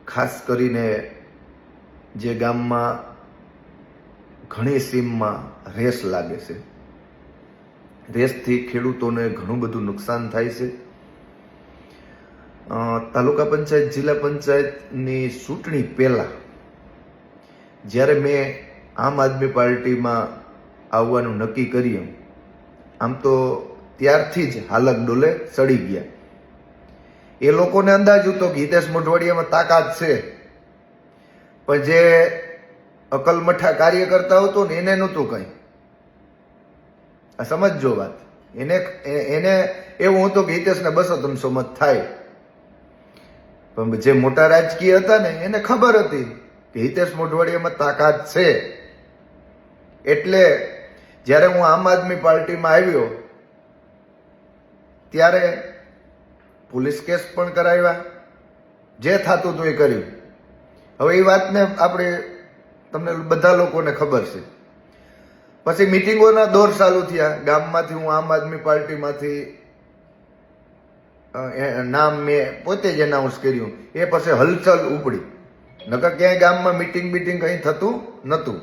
ખાસ કરીને જે ગામમાં ઘણી સીમમાં રેસ લાગે છે, રેસથી ખેડૂતોને ઘણું બધું નુકસાન થાય છે. તાલુકા પંચાયત જિલ્લા પંચાયતની ચૂંટણી પહેલા જ્યારે મેં આમ આદમી પાર્ટીમાં આવવાનું નક્કી કર્યું, આમ તો ત્યારથી જ હાલક ડોલે ચડી ગયા. એ લોકોને અંદાજ હતો કે હિતેશ મોઢવાડિયામાં તાકાત છે, પણ જે અકલમઠા કાર્યકર્તા હતો ને એને નહોતું કંઈ. આ સમજજો વાત. એને એવું હતું કે હિતેશને 200-300 મત થાય, પણ જે મોટા રાજકીય હતા ને એને ખબર હતી કે હિતેશ મોઢવાડિયામાં તાકાત છે. એટલે જ્યારે હું આમ આદમી પાર્ટીમાં આવ્યો ત્યારે પોલીસ કેસ પણ કરાવ્યા, જે થતું હતું એ કર્યું. હવે એ વાતને આપણે તમને બધા લોકોને ખબર છે. પછી મિટિંગોના દોર ચાલુ થયા. ગામમાંથી હું આમ આદમી પાર્ટીમાંથી નામ મેં પોતે જ એનાઉન્સ કર્યું. એ પછી હલચલ ઉપડી. નકર ક્યાંય ગામમાં મિટિંગ કંઈ થતું નહોતું.